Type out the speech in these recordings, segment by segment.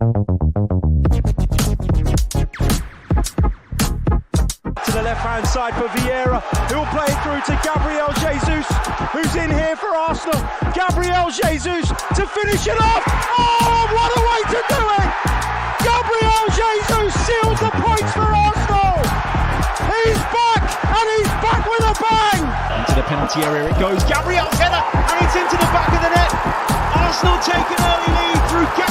To the left-hand side for Vieira, who'll play it through to Gabriel Jesus, who's in here for Arsenal. Gabriel Jesus to finish it off. Oh, what a way to do it! Gabriel Jesus seals the points for Arsenal. He's back, and he's back with a bang. Into the penalty area it goes. Gabriel's header, and it's into the back of the net. Arsenal take an early lead through Gabriel.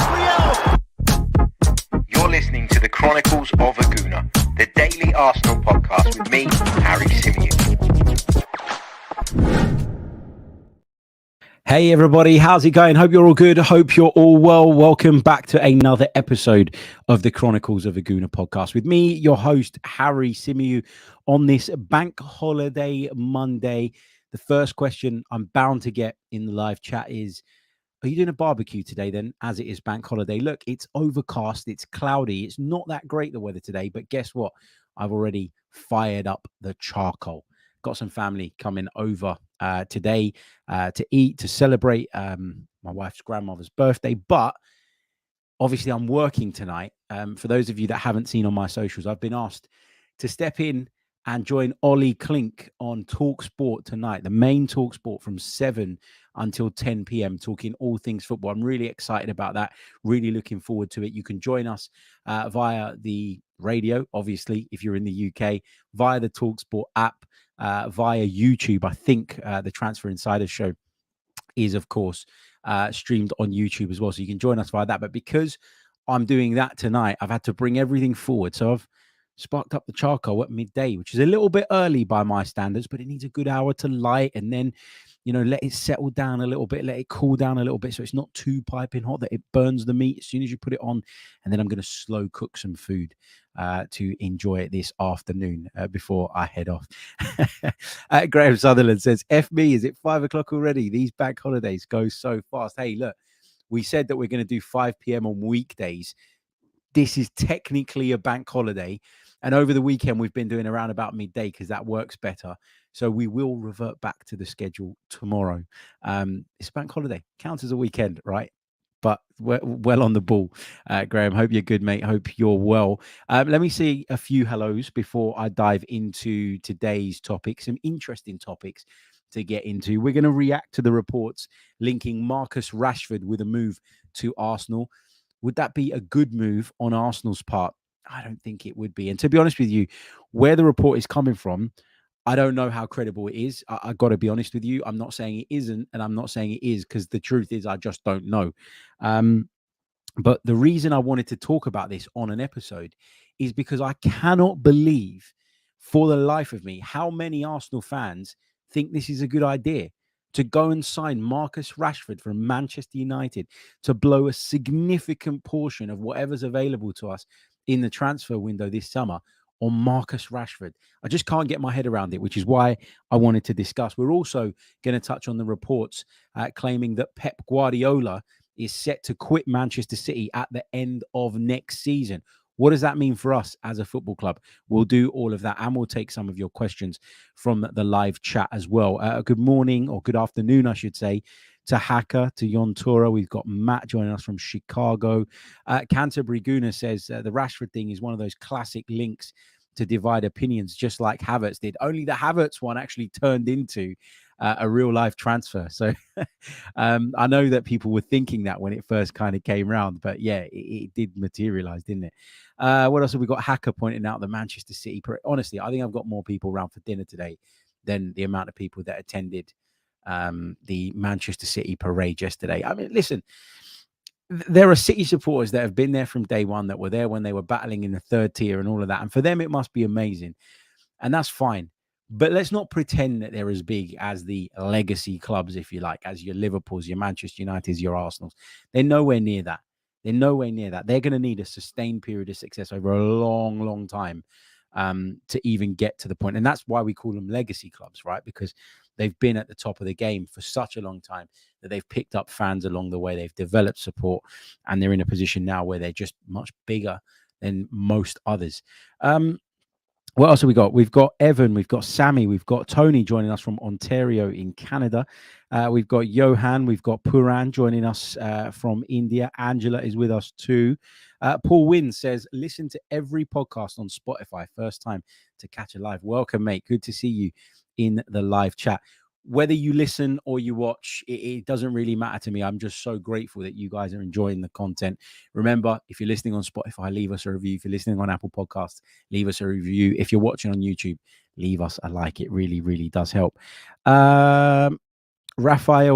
You're listening to the Chronicles of a Gooner, the daily Arsenal podcast with me, Harry Symeou. Hey everybody, how's it going? Hope you're all good. Hope you're all well. Welcome back to another episode of the Chronicles of a Gooner podcast with me, your host, Harry Symeou, on this bank holiday Monday. The first question I'm bound to get in the live chat is, are you doing a barbecue today then, as it is bank holiday? Look, it's overcast, it's cloudy, it's not that great the weather today, but guess what? I've already fired up the charcoal. Got some family coming over today to eat, to celebrate my wife's grandmother's birthday, but obviously I'm working tonight. For those of you that haven't seen on my socials, I've been asked to step in and join Ollie Klink on Talk Sport tonight, the main Talk Sport from 7 until 10 p.m, talking all things football. I'm really excited about that, really looking forward to it. You can join us via the radio, obviously, if you're in the UK, via the Talk Sport app, via YouTube. I think the Transfer Insider show is, of course, streamed on YouTube as well, so you can join us via that. But because I'm doing that tonight, I've had to bring everything forward. So I've sparked up the charcoal at midday, which is a little bit early by my standards, but it needs a good hour to light and then, you know, let it settle down a little bit, let it cool down a little bit so it's not too piping hot that it burns the meat as soon as you put it on. And then I'm going to slow cook some food to enjoy it this afternoon before I head off. Graham Sutherland says, F me, is it 5 o'clock already? These bank holidays go so fast. Hey, look, we said that we're going to do 5 p.m. on weekdays. This is technically a bank holiday. And over the weekend, we've been doing around about midday because that works better. So we will revert back to the schedule tomorrow. It's a bank holiday. Counts as a weekend, right? But we're well on the ball. Graham, hope you're good, mate. Hope you're well. Let me see a few hellos before I dive into today's topic. Some interesting topics to get into. We're going to react to the reports linking Marcus Rashford with a move to Arsenal. Would that be a good move on Arsenal's part? I don't think it would be. And to be honest with you, where the report is coming from, I don't know how credible it is. I got to be honest with you. I'm not saying it isn't, and I'm not saying it is, because the truth is I just don't know. But the reason I wanted to talk about this on an episode is because I cannot believe for the life of me how many Arsenal fans think this is a good idea to go and sign Marcus Rashford from Manchester United, to blow a significant portion of whatever's available to us in the transfer window this summer on Marcus Rashford. I just can't get my head around it, which is why I wanted to discuss. We're also going to touch on the reports claiming that Pep Guardiola is set to quit Manchester City at the end of next season. What does that mean for us as a football club? We'll do all of that, and we'll take some of your questions from the live chat as well. Good morning, or good afternoon, I should say, to Hacker, to Yontura. We've got Matt joining us from Chicago. Canterbury Guna says the Rashford thing is one of those classic links to divide opinions, just like Havertz did. Only the Havertz one actually turned into a real life transfer. So I know that people were thinking that when it first kind of came round, but yeah, it did materialize, didn't it? What else have we got? Hacker pointing out the Manchester City. Honestly, I think I've got more people around for dinner today than the amount of people that attended the Manchester City parade yesterday. I mean, listen, there are City supporters that have been there from day one, that were there when they were battling in the third tier and all of that. And for them, it must be amazing. And that's fine. But let's not pretend that they're as big as the legacy clubs, if you like, as your Liverpools, your Manchester Uniteds, your Arsenals. They're nowhere near that. They're nowhere near that. They're going to need a sustained period of success over a long, long time to even get to the point. And that's why we call them legacy clubs, right? Because they've been at the top of the game for such a long time that they've picked up fans along the way. They've developed support, and they're in a position now where they're just much bigger than most others. What else have we got? We've got Evan, we've got Sammy, we've got Tony joining us from Ontario in Canada. We've got Johan, we've got Puran joining us from India. Angela is with us too. Paul Wynn says, listen to every podcast on Spotify. First time to catch a live. Welcome, mate. Good to see you in the live chat. Whether you listen or you watch, it doesn't really matter to me. I'm just so grateful that you guys are enjoying the content. Remember, if you're listening on Spotify, leave us a review. If you're listening on Apple Podcasts, leave us a review. If you're watching on YouTube, leave us a like. It really, really does help. Raphael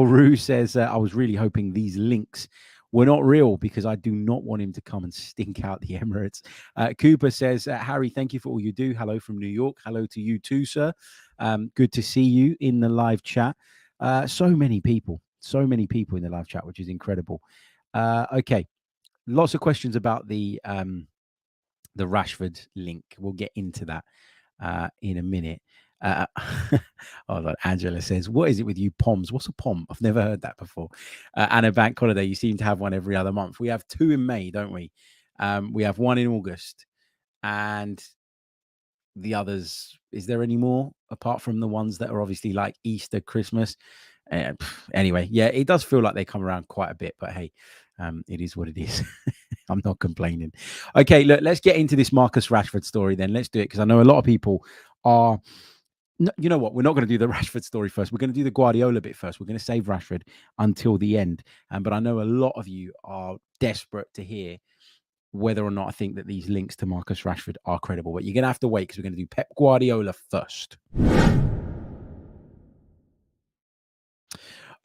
Rue says, I was really hoping these links were not real because I do not want him to come and stink out the Emirates. Cooper says, Harry, thank you for all you do. Hello from New York. Hello to you too, sir. Good to see you in the live chat. So many people in the live chat, which is incredible. Okay. Lots of questions about the Rashford link. We'll get into that in a minute. Angela says, what is it with you POMs? What's a POM? I've never heard that before. And a bank holiday, you seem to have one every other month. We have 2 in May, don't we? We have 1 in August. And the others, is there any more apart from the ones that are obviously like Easter, Christmas? Anyway, yeah, it does feel like they come around quite a bit, but hey, it is what it is. I'm not complaining. Okay, look, let's get into this Marcus Rashford story then. Let's do it because I know a lot of people are. You know what? We're not going to do the Rashford story first. We're going to do the Guardiola bit first. We're going to save Rashford until the end. But I know a lot of you are desperate to hear whether or not I think that these links to Marcus Rashford are credible. But you're going to have to wait because we're going to do Pep Guardiola first.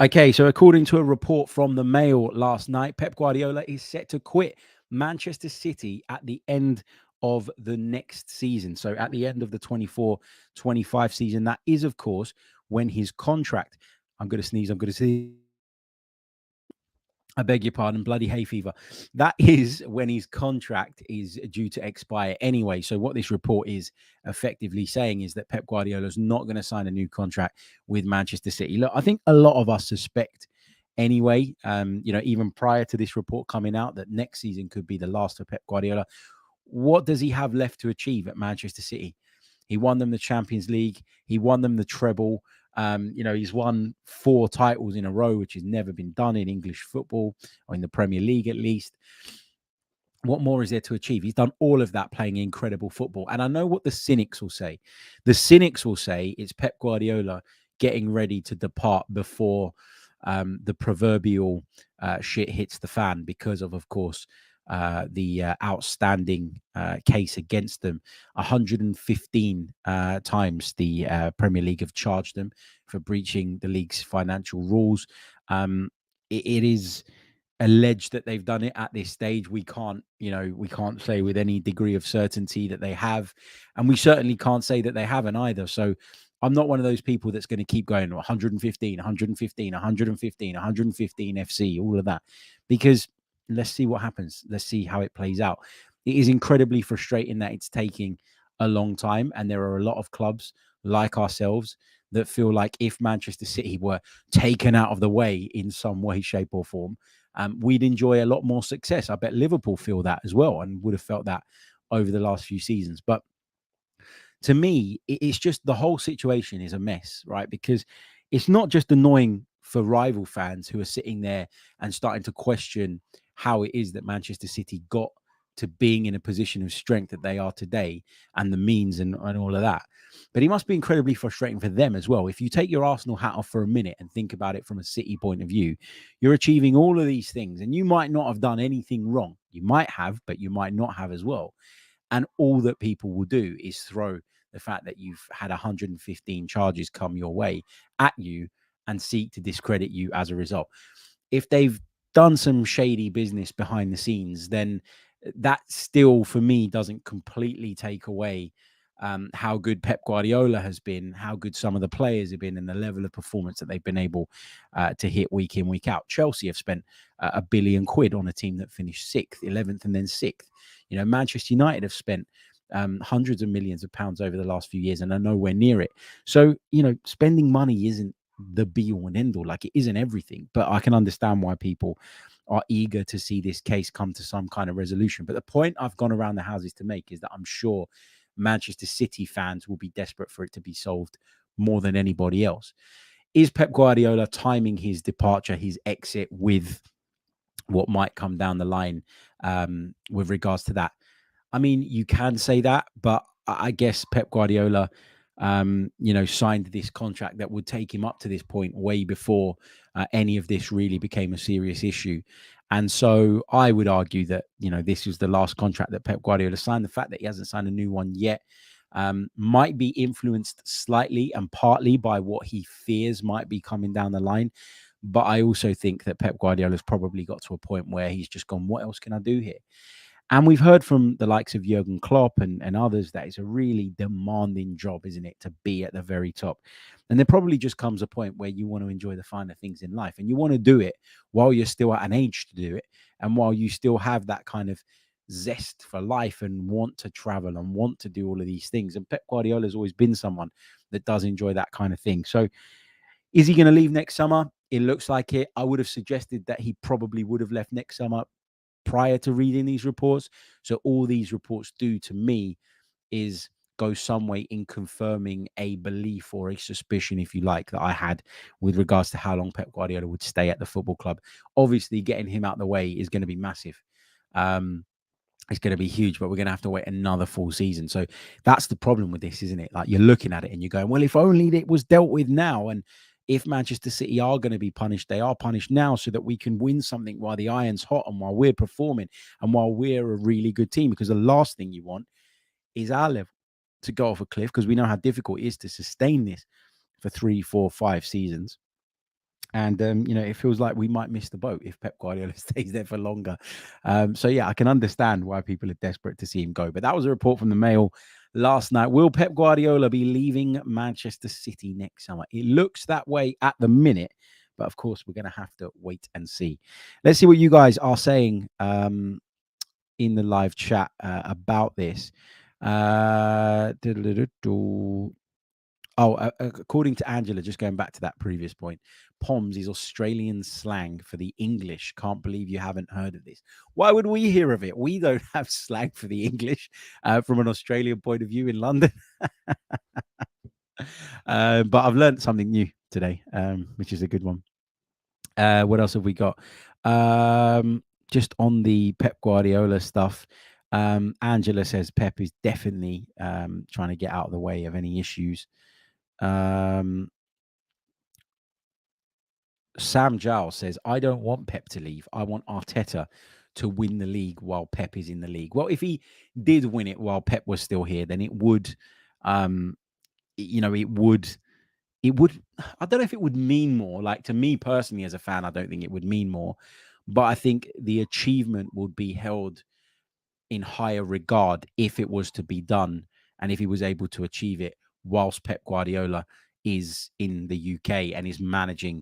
Okay, so according to a report from the Mail last night, Pep Guardiola is set to quit Manchester City at the end of the next season. So at the end of the 24-25 season, that is, of course, when his contract, I'm going to sneeze, I beg your pardon, bloody hay fever. That is when his contract is due to expire anyway. So what this report is effectively saying is that Pep Guardiola is not going to sign a new contract with Manchester City. Look, I think a lot of us suspect anyway, even prior to this report coming out, that next season could be the last of Pep Guardiola. What does he have left to achieve at Manchester City? He won them the Champions League. He won them the treble. He's won 4 titles in a row, which has never been done in English football or in the Premier League, at least. What more is there to achieve? He's done all of that playing incredible football. And I know what the cynics will say. The cynics will say it's Pep Guardiola getting ready to depart before the proverbial shit hits the fan because of course, the outstanding case against them. 115 times the Premier League have charged them for breaching the league's financial rules. It is alleged that they've done it at this stage. We can't say with any degree of certainty that they have, and we certainly can't say that they haven't either. So I'm not one of those people that's going to keep going 115 FC, all of that, because let's see what happens. Let's see how it plays out. It is incredibly frustrating that it's taking a long time. And there are a lot of clubs like ourselves that feel like if Manchester City were taken out of the way in some way, shape or form, we'd enjoy a lot more success. I bet Liverpool feel that as well and would have felt that over the last few seasons. But to me, it's just the whole situation is a mess, right? Because it's not just annoying for rival fans who are sitting there and starting to question how it is that Manchester City got to being in a position of strength that they are today and the means and all of that. But it must be incredibly frustrating for them as well. If you take your Arsenal hat off for a minute and think about it from a City point of view, you're achieving all of these things and you might not have done anything wrong. You might have, but you might not have as well. And all that people will do is throw the fact that you've had 115 charges come your way at you and seek to discredit you as a result. If they've done some shady business behind the scenes, then that still, for me, doesn't completely take away how good Pep Guardiola has been, how good some of the players have been, and the level of performance that they've been able to hit week in, week out. Chelsea have spent £1 billion on a team that finished 6th, 11th, and then 6th. Manchester United have spent hundreds of millions of pounds over the last few years and are nowhere near it. So, spending money isn't the be all and end all, like it isn't everything, but I can understand why people are eager to see this case come to some kind of resolution. But the point I've gone around the houses to make is that I'm sure Manchester City fans will be desperate for it to be solved more than anybody else. Is Pep Guardiola timing his departure, his exit, with what might come down the line with regards to that? I mean, you can say that, but I guess Pep Guardiola, signed this contract that would take him up to this point way before any of this really became a serious issue. And so I would argue that, this was the last contract that Pep Guardiola signed. The fact that he hasn't signed a new one yet might be influenced slightly and partly by what he fears might be coming down the line. But I also think that Pep Guardiola's probably got to a point where he's just gone, what else can I do here? And we've heard from the likes of Jurgen Klopp and others that it's a really demanding job, isn't it, to be at the very top. And there probably just comes a point where you want to enjoy the finer things in life. And you want to do it while you're still at an age to do it. And while you still have that kind of zest for life and want to travel and want to do all of these things. And Pep Guardiola has always been someone that does enjoy that kind of thing. So is he going to leave next summer? It looks like it. I would have suggested that he probably would have left next summer prior to reading these reports. So all these reports do to me is go some way in confirming a belief or a suspicion, if you like, that I had with regards to how long Pep Guardiola would stay at the football club. Obviously, getting him out the way is going to be massive. It's going to be huge, but we're going to have to wait another full season. So that's the problem with this, isn't it? Like, you're looking at it and you're going, well, if only it was dealt with now. And if Manchester City are going to be punished, they are punished now so that we can win something while the iron's hot and while we're performing and while we're a really good team. Because the last thing you want is our level to go off a cliff, because we know how difficult it is to sustain this for 3, 4, 5 seasons. And, it feels like we might miss the boat if Pep Guardiola stays there for longer. So, yeah, I can understand why people are desperate to see him go. But that was a report from the Mail last night. Will Pep Guardiola be leaving Manchester City next summer? It looks that way at the minute. But, of course, we're going to have to wait and see. Let's see what you guys are saying in the live chat about this. According to Angela, just going back to that previous point, POMS is Australian slang for the English. Can't believe you haven't heard of this. Why would we hear of it? We don't have slang for the English from an Australian point of view in London. But I've learned something new today, which is a good one. What else have we got? Just on the Pep Guardiola stuff, Angela says Pep is definitely trying to get out of the way of any issues. Sam Giles says, I don't want Pep to leave. I want Arteta to win the league while Pep is in the league. Well, if he did win it while Pep was still here, then it would, it would, I don't know if it would mean more. Like, to me personally as a fan, I don't think it would mean more. But I think the achievement would be held in higher regard if it was to be done and if he was able to achieve it whilst Pep Guardiola is in the UK and is managing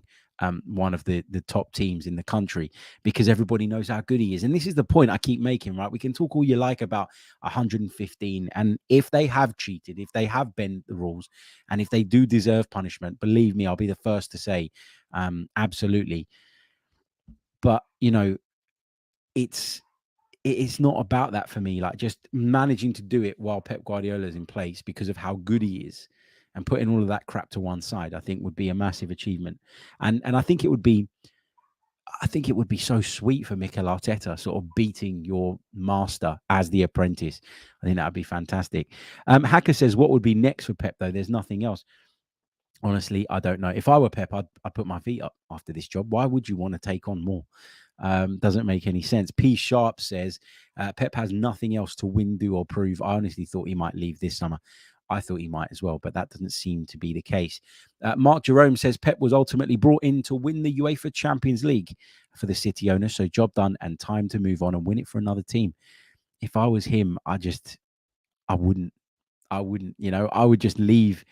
one of the top teams in the country, because everybody knows how good he is. And this is the point I keep making, right? We can talk all you like about 115, and if they have cheated, if they have bent the rules, and if they do deserve punishment, believe me, I'll be the first to say absolutely. But, it's not about that for me. Like, just managing to do it while Pep Guardiola is in place because of how good he is, and putting all of that crap to one side, I think would be a massive achievement. And I think it would be so sweet for Mikel Arteta, sort of beating your master as the apprentice. I think that would be fantastic. Hacker says, what would be next for Pep, though? There's nothing else. Honestly, I don't know. If I were Pep, I'd put my feet up after this job. Why would you want to take on more? Doesn't make any sense. P Sharp says, Pep has nothing else to win, do, or prove. I honestly thought he might leave this summer. I thought he might as well, but that doesn't seem to be the case. Mark Jerome says Pep was ultimately brought in to win the UEFA Champions League for the City owner. So job done and time to move on and win it for another team. If I was him, I wouldn't, I would just leave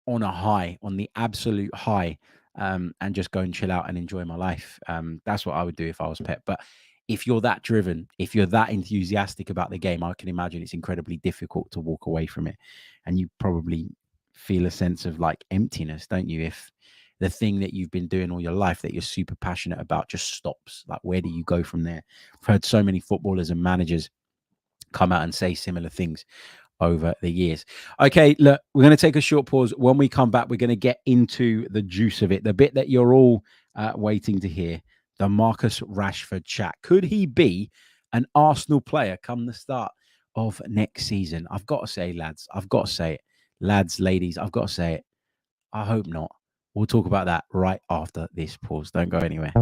on a high, on the absolute high, and just go and chill out and enjoy my life. That's what I would do if I was Pep. But if you're that driven, if you're that enthusiastic about the game, I can imagine it's incredibly difficult to walk away from it. And you probably feel a sense of like emptiness, don't you? If the thing that you've been doing all your life that you're super passionate about just stops, like, where do you go from there? I've heard so many footballers and managers come out and say similar things. over the years. Okay, look, we're going to take a short pause. When we come back, we're going to get into the juice of it, the bit that you're all waiting to hear, the Marcus Rashford chat. Could he be an Arsenal player come the start of next season? I've got to say, lads, I've got to say it. Lads, ladies, I've got to say it. I hope not. We'll talk about that right after this pause. Don't go anywhere.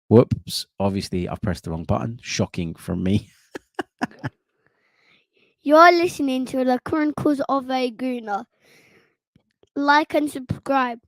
Whoops. Obviously, I've pressed the wrong button. Shocking from me. You're listening to the Chronicles of a Gooner. Like and subscribe.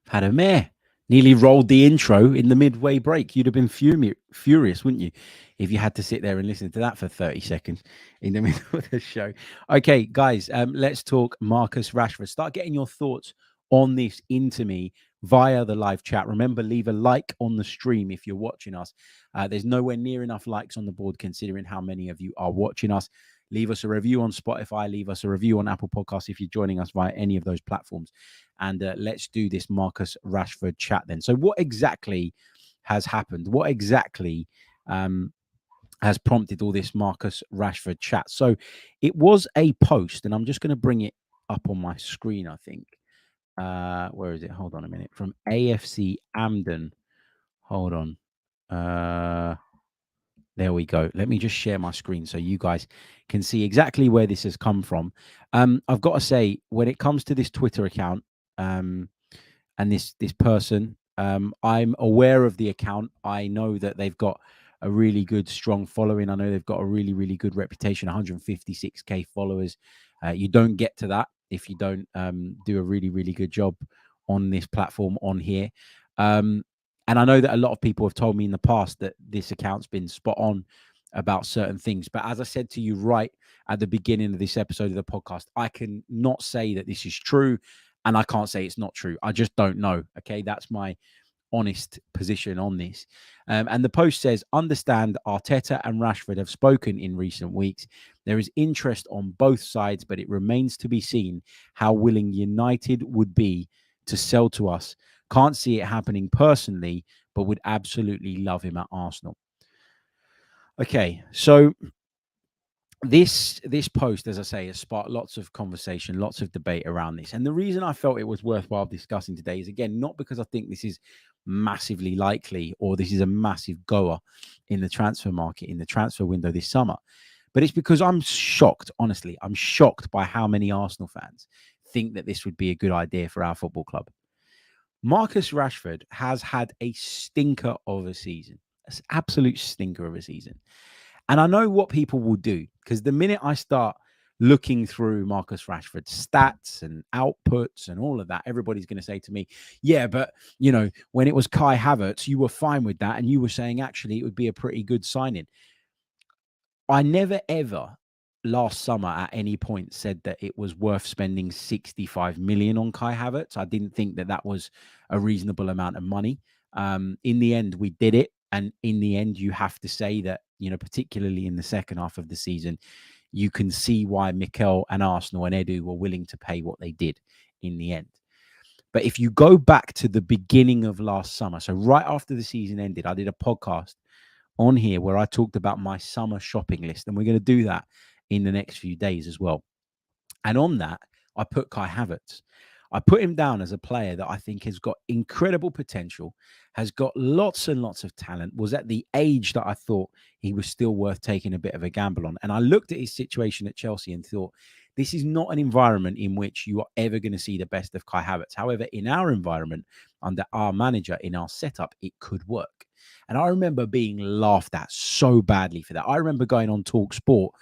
Had a mare. Nearly rolled the intro in the midway break. You'd have been furious, wouldn't you, if you had to sit there and listen to that for 30 seconds in the middle of the show. Okay, guys, let's talk Marcus Rashford. Start getting your thoughts on this into me via the live chat. Remember, leave a like on the stream if you're watching us. There's nowhere near enough likes on the board considering how many of you are watching us. Leave us a review on Spotify. Leave us a review on Apple Podcasts if you're joining us via any of those platforms. And let's do this Marcus Rashford chat then. So what exactly has happened? What exactly has prompted all this Marcus Rashford chat? So it was a post, and I'm just going to bring it up on my screen, I think. Where is it? Hold on a minute. From AFC Amden. Hold on. There we go. Let me just share my screen so you guys can see exactly where this has come from. I've got to say, when it comes to this Twitter account and this person, I'm aware of the account. I know that they've got a really good, strong following. I know they've got a really, really good reputation, 156K followers. You don't get to that if you don't do a really, really good job on this platform on here. And I know that a lot of people have told me in the past that this account's been spot on about certain things. But as I said to you right at the beginning of this episode of the podcast, I can not say that this is true, and I can't say it's not true. I just don't know. Okay, that's my honest position on this. And the post says, understand Arteta and Rashford have spoken in recent weeks. There is interest on both sides, but it remains to be seen how willing United would be to sell to us. Can't see it happening personally, but would absolutely love him at Arsenal. Okay, so this post, as I say, has sparked lots of conversation, lots of debate around this. And the reason I felt it was worthwhile discussing today is, again, not because I think this is massively likely or this is a massive goer in the transfer market, in the transfer window this summer, but it's because I'm shocked, honestly. I'm shocked by how many Arsenal fans think that this would be a good idea for our football club. Marcus Rashford has had a stinker of a season, an absolute stinker of a season. And I know what people will do, because the minute I start looking through Marcus Rashford's stats and outputs and all of that, everybody's going to say to me, yeah, but, you know, when it was Kai Havertz, you were fine with that. And you were saying, actually, it would be a pretty good signing. I never, ever last summer at any point said that it was worth spending 65 million on Kai Havertz. I didn't think that that was a reasonable amount of money. In the end, we did it. And in the end, you have to say that, you know, particularly in the second half of the season, you can see why Mikel and Arsenal and Edu were willing to pay what they did in the end. But if you go back to the beginning of last summer, so right after the season ended, I did a podcast on here where I talked about my summer shopping list. And we're going to do that in the next few days as well. And on that, I put Kai Havertz. I put him down as a player that I think has got incredible potential, has got lots and lots of talent, was at the age that I thought he was still worth taking a bit of a gamble on. And I looked at his situation at Chelsea and thought, this is not an environment in which you are ever going to see the best of Kai Havertz. However, in our environment, under our manager, in our setup, it could work. And I remember being laughed at so badly for that. I remember going on Talk Sport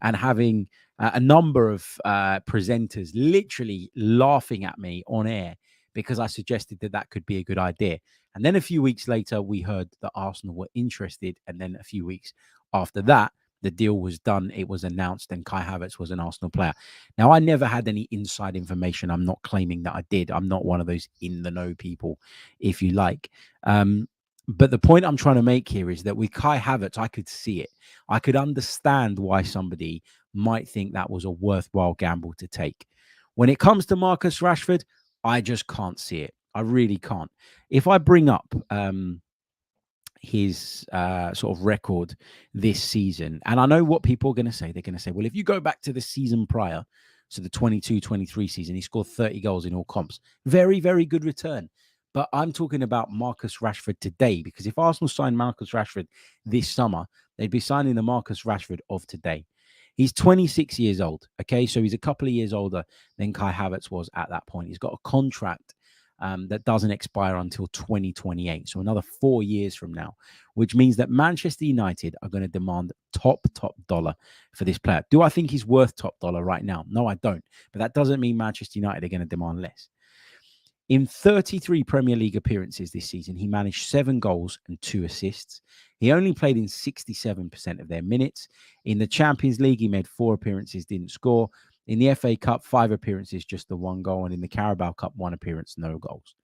and having a number of presenters literally laughing at me on air because I suggested that that could be a good idea. And then a few weeks later, we heard that Arsenal were interested. And then a few weeks after that, the deal was done. It was announced and Kai Havertz was an Arsenal player. Now, I never had any inside information. I'm not claiming that I did. I'm not one of those in the know people, if you like. But the point I'm trying to make here is that with Kai Havertz, I could see it. I could understand why somebody might think that was a worthwhile gamble to take. When it comes to Marcus Rashford, I just can't see it. I really can't. If I bring up his sort of record this season. And I know what people are going to say. They're going to say, well, if you go back to the season prior, so the 22-23 season, he scored 30 goals in all comps. Very, very good return. But I'm talking about Marcus Rashford today, because if Arsenal signed Marcus Rashford this summer, they'd be signing the Marcus Rashford of today. He's 26 years old, okay? So he's a couple of years older than Kai Havertz was at that point. He's got a contract that doesn't expire until 2028, so another 4 years from now, which means that Manchester United are going to demand top dollar for this player. Do I think he's worth top dollar right now? No, I don't. But that doesn't mean Manchester United are going to demand less. In 33 Premier League appearances this season, he managed 7 goals and 2 assists. He only played in 67% of their minutes. In the Champions League, he made 4 appearances, didn't score. In the FA Cup, 5 appearances, just the 1 goal. And in the Carabao Cup, 1 appearance, no goals.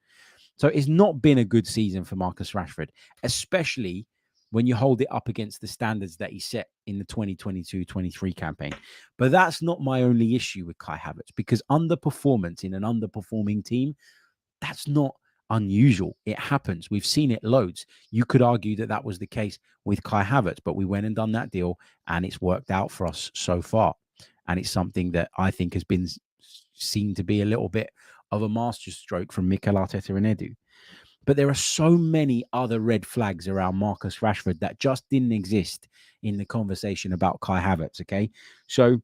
So it's not been a good season for Marcus Rashford, especially when you hold it up against the standards that he set in the 2022-23 campaign. But that's not my only issue with Kai Havertz, because underperformance in an underperforming team, that's not unusual. It happens. We've seen it loads. You could argue that that was the case with Kai Havertz, but we went and done that deal and it's worked out for us so far. And it's something that I think has been seen to be a little bit of a masterstroke from Mikel Arteta and Edu. But there are so many other red flags around Marcus Rashford that just didn't exist in the conversation about Kai Havertz, okay? So,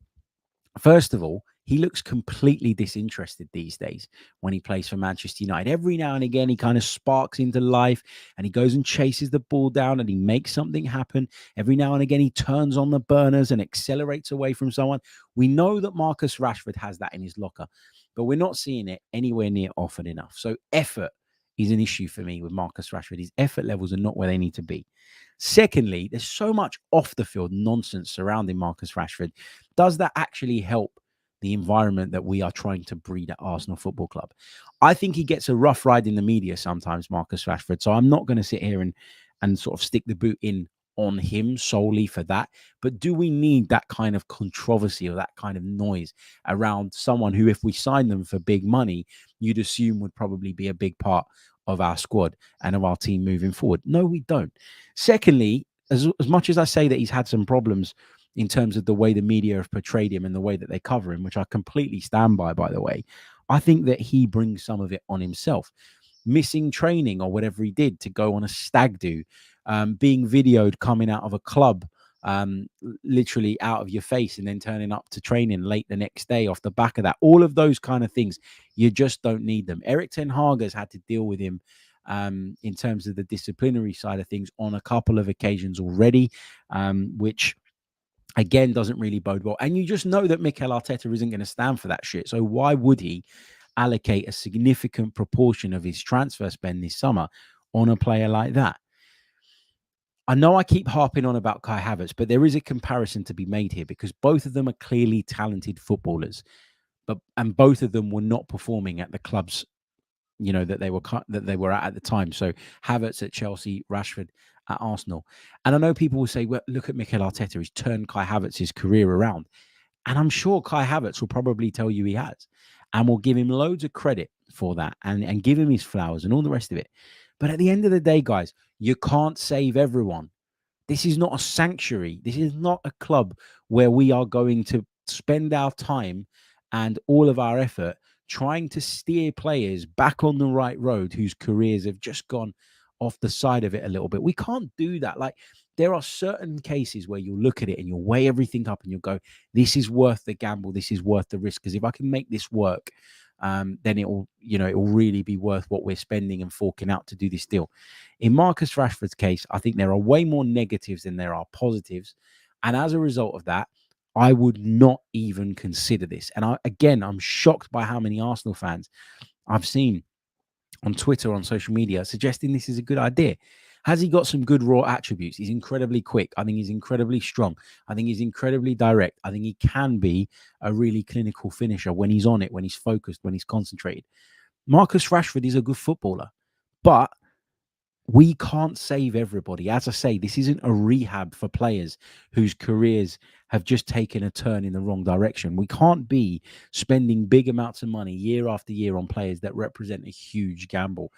first of all, he looks completely disinterested these days when he plays for Manchester United. Every now and again, he kind of sparks into life and he goes and chases the ball down and he makes something happen. Every now and again, he turns on the burners and accelerates away from someone. We know that Marcus Rashford has that in his locker, but we're not seeing it anywhere near often enough. So effort is an issue for me with Marcus Rashford. His effort levels are not where they need to be. Secondly, there's so much off the field nonsense surrounding Marcus Rashford. Does that actually help the environment that we are trying to breed at Arsenal Football Club? I think he gets a rough ride in the media sometimes, Marcus Rashford. So I'm not going to sit here and sort of stick the boot in on him solely for that. But do we need that kind of controversy or that kind of noise around someone who, if we sign them for big money, you'd assume would probably be a big part of our squad and of our team moving forward? No, we don't. Secondly, as much as I say that he's had some problems in terms of the way the media have portrayed him and the way that they cover him, which I completely stand by the way, I think that he brings some of it on himself. Missing training or whatever he did to go on a stag do, being videoed coming out of a club, literally out of your face, and then turning up to training late the next day off the back of that. All of those kind of things, you just don't need them. Eric Ten Hag has had to deal with him in terms of the disciplinary side of things on a couple of occasions already, which again doesn't really bode well. And you just know that Mikel Arteta isn't going to stand for that shit. So why would he allocate a significant proportion of his transfer spend this summer on a player like that? I know I keep harping on about Kai Havertz, but there is a comparison to be made here, because both of them are clearly talented footballers, and both of them were not performing at the clubs, that they were at the time. So Havertz at Chelsea, Rashford at Arsenal. And I know people will say, well, look at Mikel Arteta, he's turned Kai Havertz's career around. And I'm sure Kai Havertz will probably tell you he has, and will give him loads of credit for that and give him his flowers and all the rest of it. But at the end of the day, guys, you can't save everyone. This is not a sanctuary. This is not a club where we are going to spend our time and all of our effort trying to steer players back on the right road whose careers have just gone off the side of it a little bit. We can't do that. Like, there are certain cases where you'll look at it and you'll weigh everything up and you'll go, this is worth the gamble. This is worth the risk. Because if I can make this work, then it will really be worth what we're spending and forking out to do this deal. In Marcus Rashford's case, I think there are way more negatives than there are positives. And as a result of that, I would not even consider this. And I'm shocked by how many Arsenal fans I've seen on Twitter, on social media, suggesting this is a good idea. Has he got some good raw attributes? He's incredibly quick. I think he's incredibly strong. I think he's incredibly direct. I think he can be a really clinical finisher when he's on it, when he's focused, when he's concentrated. Marcus Rashford is a good footballer, but we can't save everybody. As I say, this isn't a rehab for players whose careers have just taken a turn in the wrong direction. We can't be spending big amounts of money year after year on players that represent a huge gamble.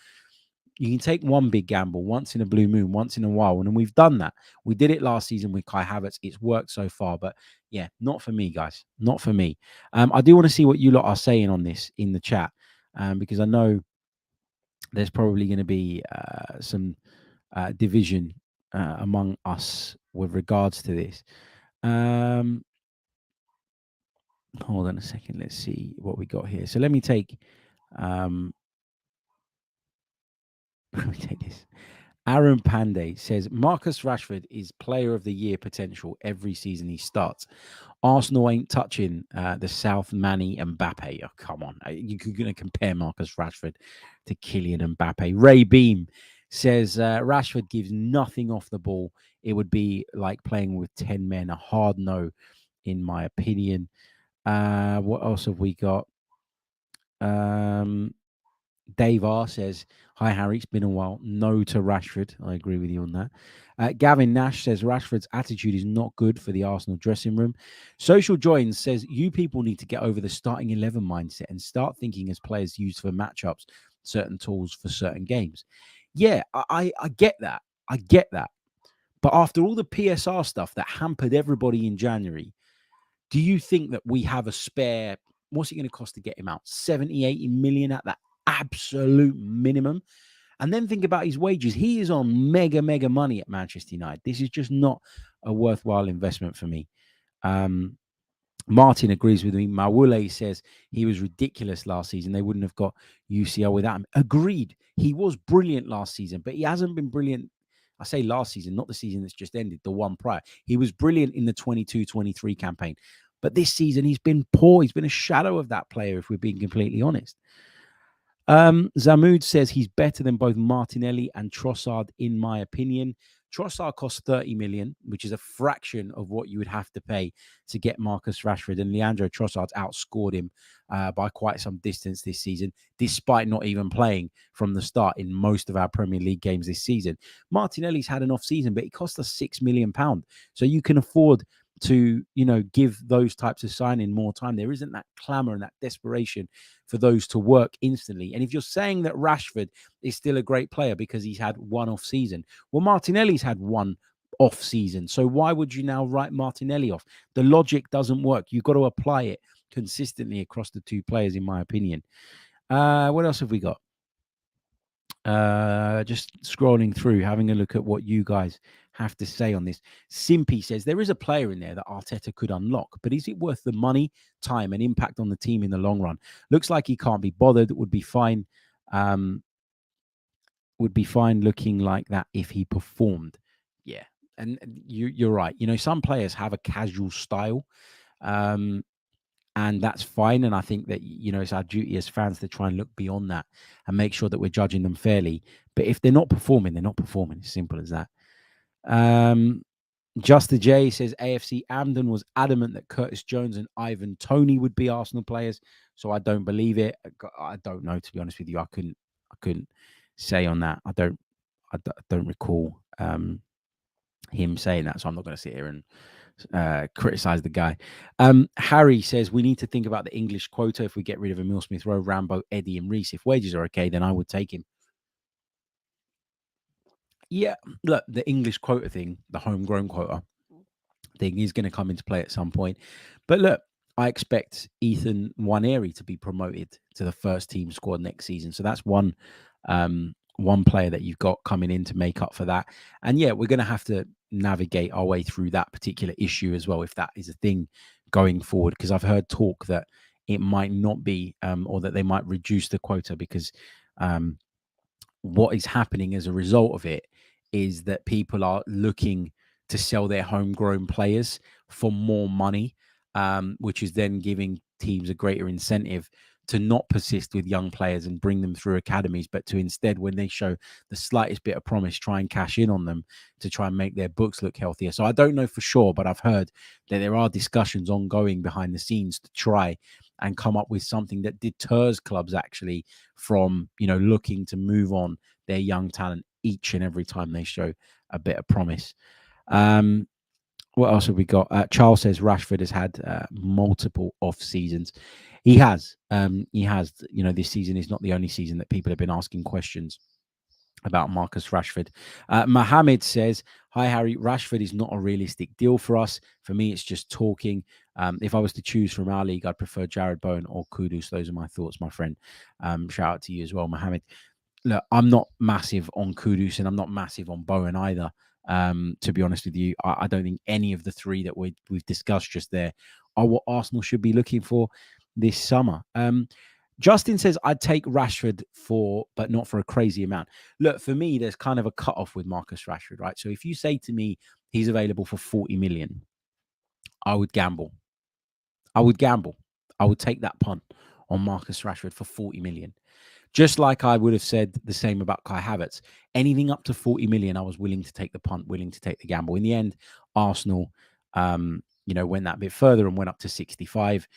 You can take one big gamble once in a blue moon, once in a while. And we've done that. We did it last season with Kai Havertz. It's worked so far. But yeah, not for me, guys. Not for me. I do want to see what you lot are saying on this in the chat, because I know there's probably going to be some division among us with regards to this. Hold on a second. Let's see what we got here. So let me take let me take this. Aaron Pandey says Marcus Rashford is player of the year potential every season he starts. Arsenal ain't touching the South Manny and Mbappe. Oh, come on. You're going to compare Marcus Rashford to Kylian Mbappe. Ray Beam says Rashford gives nothing off the ball. It would be like playing with 10 men. A hard no, in my opinion. What else have we got? Dave R says, hi, Harry. It's been a while. No to Rashford. I agree with you on that. Gavin Nash says, Rashford's attitude is not good for the Arsenal dressing room. Social Joins says, you people need to get over the starting 11 mindset and start thinking as players used for matchups, certain tools for certain games. Yeah, I get that. I get that. But after all the PSR stuff that hampered everybody in January, do you think that we have a spare? What's it going to cost to get him out? 70, 80 million at that absolute minimum. And then think about his wages. He is on mega money at Manchester United. This is just not a worthwhile investment for me. Martin agrees with me. Mawule says he was ridiculous last season. They wouldn't have got UCL without him. Agreed. He was brilliant last season, but he hasn't been brilliant. I say last season, not the season that's just ended, the one prior. He was brilliant in the 22-23 campaign. But this season, he's been poor. He's been a shadow of that player, if we're being completely honest. Zamud says he's better than both Martinelli and Trossard, in my opinion. Trossard costs 30 million, which is a fraction of what you would have to pay to get Marcus Rashford. And Leandro Trossard's outscored him by quite some distance this season, despite not even playing from the start in most of our Premier League games this season. Martinelli's had an off season, but it cost us £6 million. So you can afford to, give those types of signing more time. There isn't that clamour and that desperation for those to work instantly. And if you're saying that Rashford is still a great player because he's had one off season, well, Martinelli's had one off season. So why would you now write Martinelli off? The logic doesn't work. You've got to apply it consistently across the two players, in my opinion. What else have we got? Just scrolling through, having a look at what you guys have to say on this. Simpy says there is a player in there that Arteta could unlock, but is it worth the money, time, and impact on the team in the long run? Looks like he can't be bothered. Would be fine. Would be fine looking like that if he performed. Yeah, and you're right. Some players have a casual style. And that's fine. And I think that, it's our duty as fans to try and look beyond that and make sure that we're judging them fairly. But if they're not performing, they're not performing. It's simple as that. Justa J says AFC Amden was adamant that Curtis Jones and Ivan Toney would be Arsenal players. So I don't believe it. I don't know, to be honest with you. I couldn't say on that. I don't recall him saying that. So I'm not going to sit here and criticize the guy. Harry says we need to think about the English quota. If we get rid of Emile Smith Rowe, Rambo, Eddie, and Reece, if wages are okay, then I would take him. Yeah, look, the English quota thing, the homegrown quota thing, is going to come into play at some point. But look, I expect Ethan Nwaneri to be promoted to the first team squad next season. So that's one player that you've got coming in to make up for that. And yeah, we're going to have to navigate our way through that particular issue as well, if that is a thing going forward, because I've heard talk that it might not be, or that they might reduce the quota, because what is happening as a result of it is that people are looking to sell their homegrown players for more money, which is then giving teams a greater incentive to not persist with young players and bring them through academies, but to instead, when they show the slightest bit of promise, try and cash in on them to try and make their books look healthier. So I don't know for sure, but I've heard that there are discussions ongoing behind the scenes to try and come up with something that deters clubs actually from, looking to move on their young talent each and every time they show a bit of promise. What else have we got? Charles says Rashford has had multiple off seasons. He has. This season is not the only season that people have been asking questions about Marcus Rashford. Mohammed says, hi, Harry. Rashford is not a realistic deal for us. For me, it's just talking. If I was to choose from our league, I'd prefer Jared Bowen or Kudus. Those are my thoughts, my friend. Shout out to you as well, Mohammed. Look, I'm not massive on Kudus and I'm not massive on Bowen either. To be honest with you, I don't think any of the three that we've discussed just there are what Arsenal should be looking for this summer. Justin says, I'd take Rashford but not for a crazy amount. Look, for me, there's kind of a cutoff with Marcus Rashford, right? So if you say to me he's available for 40 million, I would gamble. I would take that punt on Marcus Rashford for 40 million. Just like I would have said the same about Kai Havertz. Anything up to 40 million, I was willing to take the punt, willing to take the gamble. In the end, Arsenal, went that bit further and went up to 65.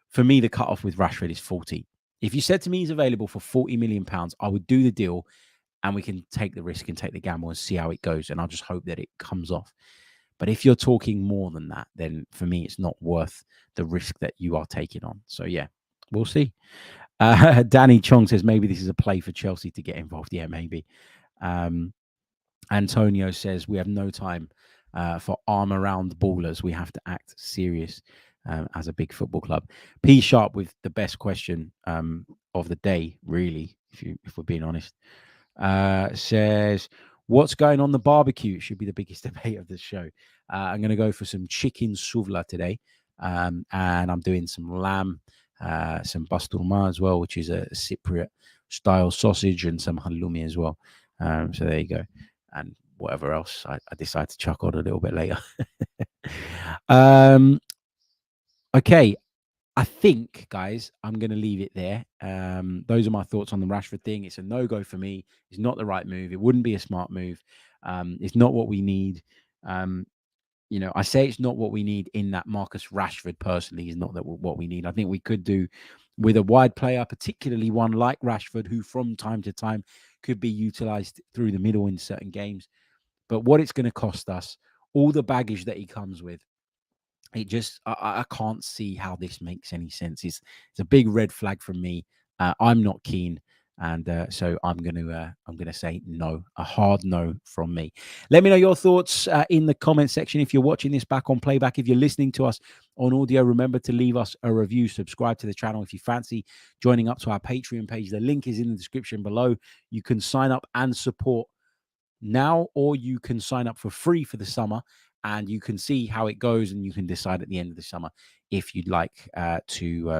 For me, the cutoff with Rashford is 40. If you said to me he's available for 40 million pounds, I would do the deal and we can take the risk and take the gamble and see how it goes. And I'll just hope that it comes off. But if you're talking more than that, then for me, it's not worth the risk that you are taking on. So, yeah, we'll see. Danny Chong says maybe this is a play for Chelsea to get involved. Yeah, maybe. Antonio says we have no time for arm around ballers. We have to act serious as a big football club. P Sharp with the best question of the day, really, if we're being honest, says, what's going on the barbecue? It should be the biggest debate of the show. I'm going to go for some chicken souvla today, and I'm doing some lamb, some basturma as well, which is a Cypriot style sausage, and some halloumi as well. So there you go. And whatever else I decide to chuck on a little bit later. Okay. I think, guys, I'm going to leave it there. Those are my thoughts on the Rashford thing. It's a no-go for me. It's not the right move. It wouldn't be a smart move. It's not what we need. I say it's not what we need in that Marcus Rashford personally is not what we need. I think we could do with a wide player, particularly one like Rashford, who from time to time could be utilized through the middle in certain games. But what it's going to cost us, all the baggage that he comes with, it just, I can't see how this makes any sense. It's a big red flag from me. I'm not keen. And so I'm going to say no, a hard no from me. Let me know your thoughts in the comment section. If you're watching this back on playback, if you're listening to us on audio, remember to leave us a review, subscribe to the channel. If you fancy joining up to our Patreon page, the link is in the description below. You can sign up and support now, or you can sign up for free for the summer, and you can see how it goes, and you can decide at the end of the summer if you'd like to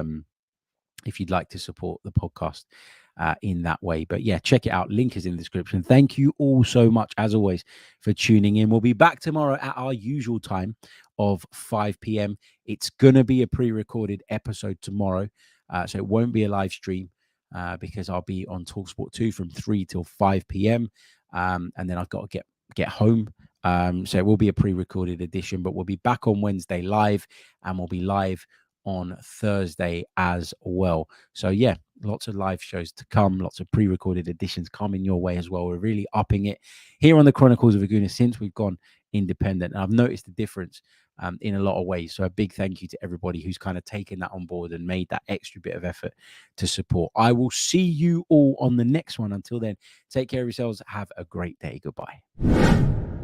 support the podcast in that way. But yeah, check it out. Link is in the description. Thank you all so much, as always, for tuning in. We'll be back tomorrow at our usual time of 5 p.m. It's going to be a pre-recorded episode tomorrow, so it won't be a live stream because I'll be on TalkSport 2 from 3 till 5 p.m. And then I've got to get home. So it will be a pre-recorded edition, but we'll be back on Wednesday live, and we'll be live on Thursday as well. So yeah, lots of live shows to come, lots of pre-recorded editions coming your way as well. We're really upping it here on the Chronicles of Aguna since we've gone independent, and I've noticed the difference in a lot of ways. So a big thank you to everybody who's kind of taken that on board and made that extra bit of effort to support. I will see you all on the next one. Until then, take care of yourselves. Have a great day. Goodbye.